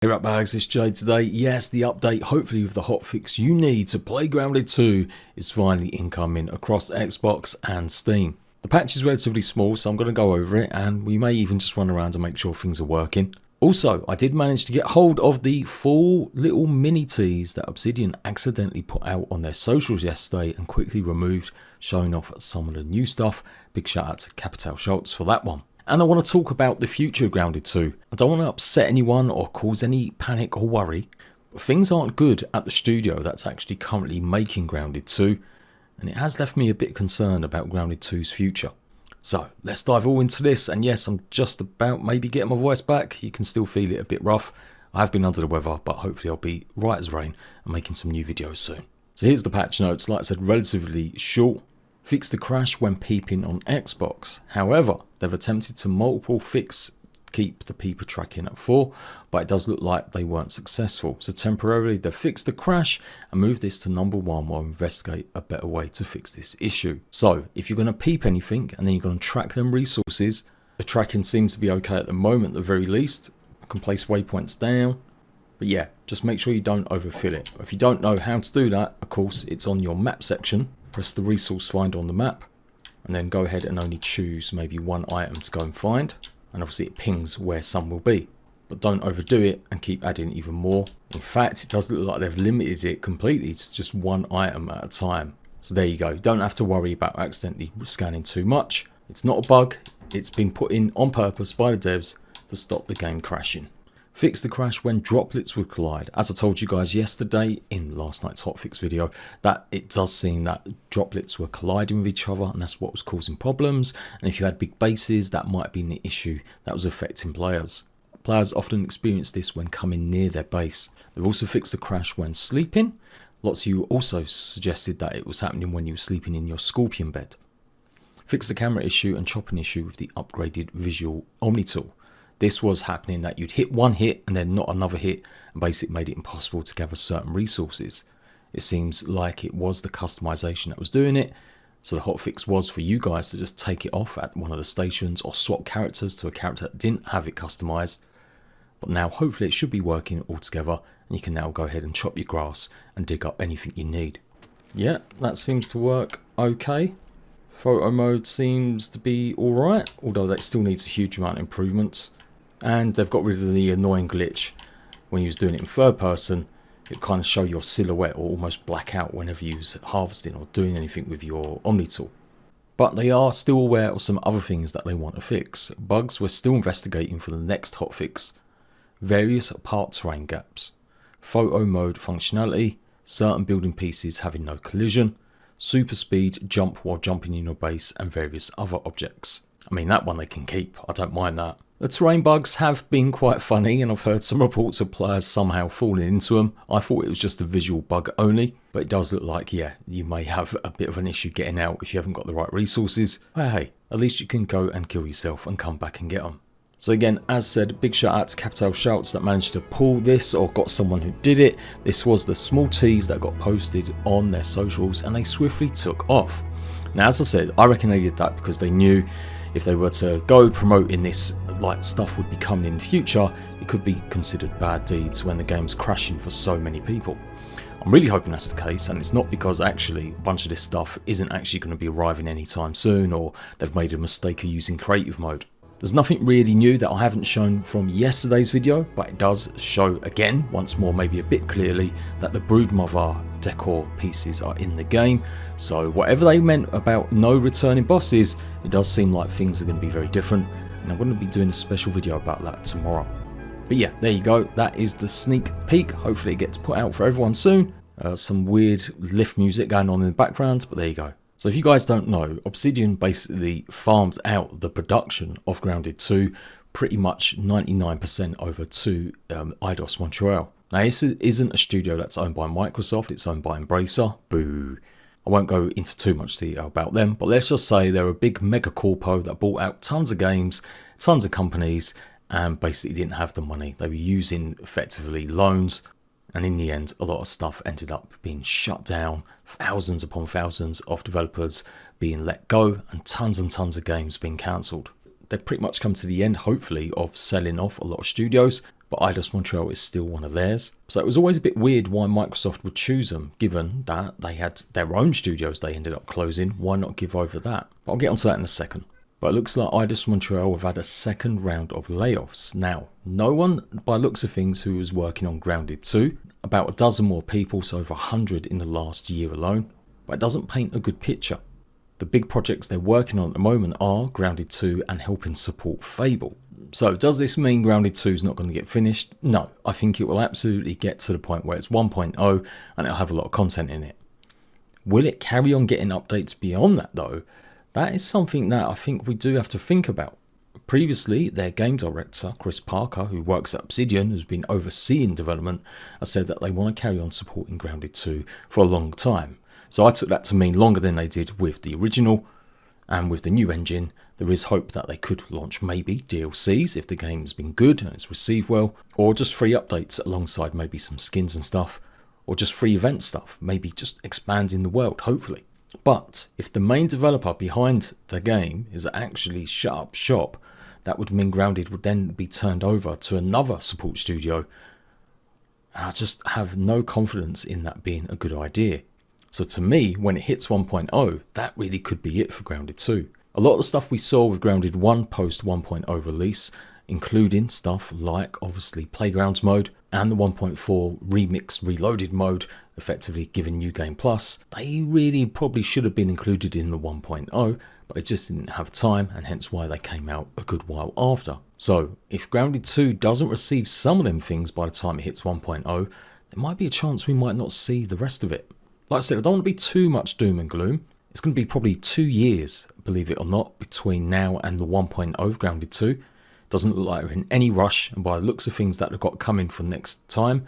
Hey right bags, it's Jade today. Yes, the update, hopefully with the hotfix you need to play Grounded 2 is finally incoming across Xbox and Steam. The patch is relatively small, so I'm going to go over it and we may even just run around to make sure things are working. Also, I did manage to get hold of the full little mini tease that Obsidian accidentally put out on their socials yesterday and quickly removed, showing off some of the new stuff. Big shout out to Capital Schultz for that one. And I want to talk about the future of Grounded 2. I don't want to upset anyone or cause any panic or worry, but things aren't good at the studio that's actually currently making Grounded 2, and it has left me a bit concerned about Grounded 2's future. So let's dive all into this, and yes, I'm just about maybe getting my voice back. You can still feel it a bit rough. I have been under the weather, but hopefully I'll be right as rain and making some new videos soon. So here's the patch notes. Like I said, relatively short. Fix the crash when peeping on Xbox. However, they've attempted to multiple fix keep the peeper tracking at 4, but it does look like they weren't successful. So temporarily they fixed the crash and moved this to number 1 while investigate a better way to fix this issue. So if you're going to peep anything and then you're going to track them resources, the tracking seems to be okay at the moment at the very least. I can place waypoints down. But yeah, just make sure you don't overfill it. If you don't know how to do that, of course, it's on your map section. Press the resource finder on the map and then go ahead and only choose maybe one item to go and find, and obviously it pings where some will be, but don't overdo it and keep adding even more. In fact, it does look like they've limited it completely to just one item at a time. So there you go, you don't have to worry about accidentally scanning too much. It's not a bug, it's been put in on purpose by the devs to stop the game crashing. Fix the crash when droplets would collide. As I told you guys yesterday in last night's hotfix video, that it does seem that droplets were colliding with each other and that's what was causing problems. And if you had big bases, that might have been the issue that was affecting players. Players often experience this when coming near their base. They've also fixed the crash when sleeping. Lots of you also suggested that it was happening when you were sleeping in your scorpion bed. Fix the camera issue and chopping issue with the upgraded visual Omni tool. This was happening that you'd hit one hit and then not another hit, and basically made it impossible to gather certain resources. It seems like it was the customization that was doing it, so the hotfix was for you guys to just take it off at one of the stations or swap characters to a character that didn't have it customized. But now hopefully it should be working all together and you can now go ahead and chop your grass and dig up anything you need. Yeah, that seems to work okay. Photo mode seems to be alright, although that still needs a huge amount of improvements. And they've got rid of the annoying glitch when you was doing it in third person. It kind of show your silhouette or almost black out whenever you was harvesting or doing anything with your Omni tool. But they are still aware of some other things that they want to fix. Bugs we're still investigating for the next hotfix. Various part terrain gaps. Photo mode functionality. Certain building pieces having no collision. Super speed jump while jumping in your base and various other objects. I mean, that one they can keep. I don't mind that. The terrain bugs have been quite funny, and I've heard some reports of players somehow falling into them. I thought it was just a visual bug only, but it does look like, yeah, you may have a bit of an issue getting out if you haven't got the right resources. But hey, at least you can go and kill yourself and come back and get them. So again, as said, big shout out to Capital Schultz that managed to pull this or got someone who did it. This was the small tease that got posted on their socials and they swiftly took off. Now, as I said, I reckon they did that because they knew if they were to go promoting this like stuff would be coming in the future, it could be considered bad deeds when the game's crashing for so many people. I'm really hoping that's the case, and it's not because actually a bunch of this stuff isn't actually going to be arriving anytime soon, or they've made a mistake of using creative mode. There's nothing really new that I haven't shown from yesterday's video, but it does show again, once more maybe a bit clearly, that the Broodmother decor pieces are in the game. So whatever they meant about no returning bosses, it does seem like things are going to be very different, and I'm going to be doing a special video about that tomorrow. But yeah, there you go, that is the sneak peek. Hopefully it gets put out for everyone soon. Some weird lift music going on in the background, but there you go. So if you guys don't know, Obsidian basically farmed out the production of Grounded 2 pretty much 99% over to Eidos Montreal. Now this isn't a studio that's owned by Microsoft, it's owned by Embracer. Boo. I won't go into too much detail about them, but let's just say they're a big mega corpo that bought out tons of games, tons of companies, and basically didn't have the money. They were using effectively loans. And in the end, a lot of stuff ended up being shut down, thousands upon thousands of developers being let go, and tons of games being cancelled. They've pretty much come to the end, hopefully, of selling off a lot of studios. but Eidos Montreal is still one of theirs. So it was always a bit weird why Microsoft would choose them, given that they had their own studios they ended up closing. Why not give over that? But I'll get onto that in a second. But it looks like Eidos Montreal have had a second round of layoffs. Now, no one, by looks of things, who was working on Grounded 2. About a dozen more people, so over 100 in the last year alone. But it doesn't paint a good picture. The big projects they're working on at the moment are Grounded 2 and helping support Fable. So does this mean Grounded 2 is not going to get finished? No, I think it will absolutely get to the point where it's 1.0 and it'll have a lot of content in it. Will it carry on getting updates beyond that though? That is something that I think we do have to think about. Previously, their game director, Chris Parker, who works at Obsidian, who's been overseeing development, has said that they want to carry on supporting Grounded 2 for a long time. So I took that to mean longer than they did with the original, and with the new engine, there is hope that they could launch maybe DLCs if the game's been good and it's received well, or just free updates alongside maybe some skins and stuff, or just free event stuff, maybe just expanding the world, hopefully. But if the main developer behind the game is actually shut up shop, that would mean Grounded would then be turned over to another support studio, and I just have no confidence in that being a good idea. So to me, when it hits 1.0, that really could be it for Grounded 2. A lot of the stuff we saw with Grounded 1 post 1.0 release, including stuff like obviously Playgrounds mode and the 1.4 Remix Reloaded mode, effectively giving New Game Plus, they really probably should have been included in the 1.0, but they just didn't have time, and hence why they came out a good while after. So if Grounded 2 doesn't receive some of them things by the time it hits 1.0, there might be a chance we might not see the rest of it. Like I said, I don't want to be too much doom and gloom. It's going to be probably 2 years, believe it or not, between now and the 1.0 of Grounded 2. Doesn't look like we're in any rush, and by the looks of things that they've got coming for next time,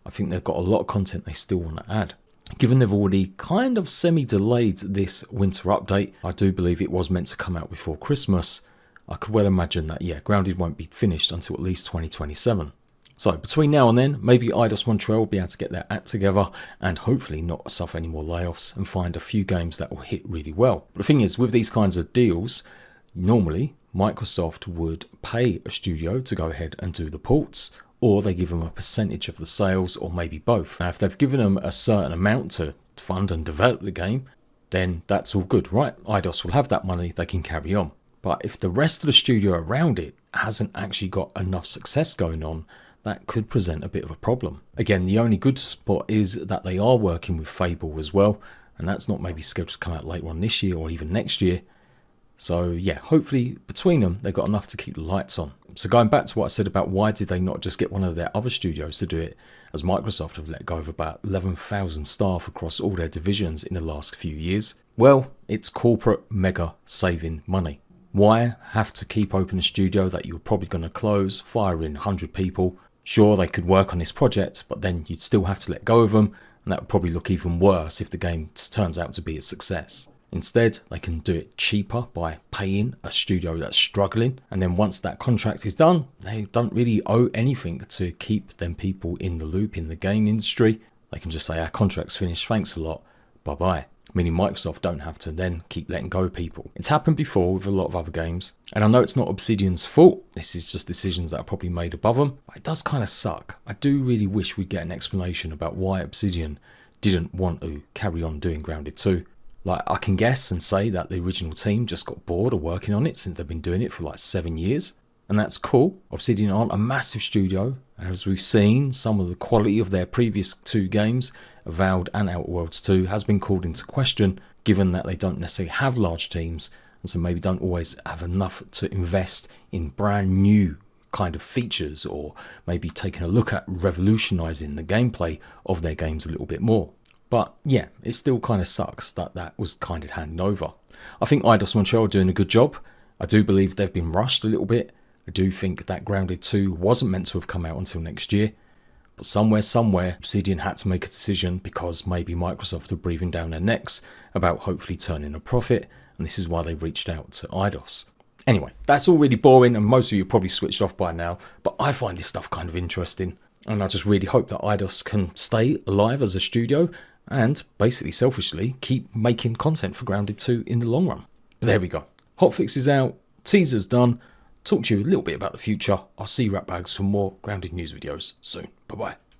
I think they've got a lot of content they still want to add. Given they've already kind of semi-delayed this winter update, I do believe it was meant to come out before Christmas. I could well imagine that, yeah, Grounded won't be finished until at least 2027. So between now and then, maybe Eidos Montreal will be able to get their act together and hopefully not suffer any more layoffs and find a few games that will hit really well. But the thing is, with these kinds of deals, normally Microsoft would pay a studio to go ahead and do the ports, or they give them a percentage of the sales, or maybe both. Now, if they've given them a certain amount to fund and develop the game, then that's all good, right? Eidos will have that money, they can carry on. But if the rest of the studio around it hasn't actually got enough success going on, that could present a bit of a problem. Again, the only good spot is that they are working with Fable as well, and that's not maybe scheduled to come out later on this year or even next year. So yeah, hopefully between them, they've got enough to keep the lights on. So going back to what I said about why did they not just get one of their other studios to do it, as Microsoft have let go of about 11,000 staff across all their divisions in the last few years. Well, it's corporate mega saving money. Why have to keep open a studio that you're probably going to close, fire in 100 people? Sure, they could work on this project, but then you'd still have to let go of them, and that would probably look even worse if the game turns out to be a success. Instead, they can do it cheaper by paying a studio that's struggling, and then once that contract is done, they don't really owe anything to keep them people in the loop in the game industry. They can just say, our contract's finished, thanks a lot, bye-bye. Meaning Microsoft don't have to then keep letting go of people. It's happened before with a lot of other games, and I know it's not Obsidian's fault, this is just decisions that are probably made above them, but it does kind of suck. I do really wish we'd get an explanation about why Obsidian didn't want to carry on doing Grounded 2. Like, I can guess and say that the original team just got bored of working on it since they've been doing it for like 7 years. And that's cool. Obsidian aren't a massive studio, and as we've seen, some of the quality of their previous 2 games, Avowed and Outer Worlds 2, has been called into question, given that they don't necessarily have large teams, and so maybe don't always have enough to invest in brand new kind of features, or maybe taking a look at revolutionising the gameplay of their games a little bit more. But yeah, it still kind of sucks that that was kind of handed over. I think Eidos Montreal are doing a good job. I do believe they've been rushed a little bit. I do think that Grounded 2 wasn't meant to have come out until next year. But somewhere, Obsidian had to make a decision because maybe Microsoft are breathing down their necks about hopefully turning a profit, and this is why they reached out to Eidos. Anyway, that's all really boring, and most of you have probably switched off by now, but I find this stuff kind of interesting, and I just really hope that Eidos can stay alive as a studio and basically selfishly keep making content for Grounded 2 in the long run. But there we go. Hotfix is out, teaser's done. talk to you a little bit about the future. I'll see you ratbags for more grounded news videos soon. Bye bye.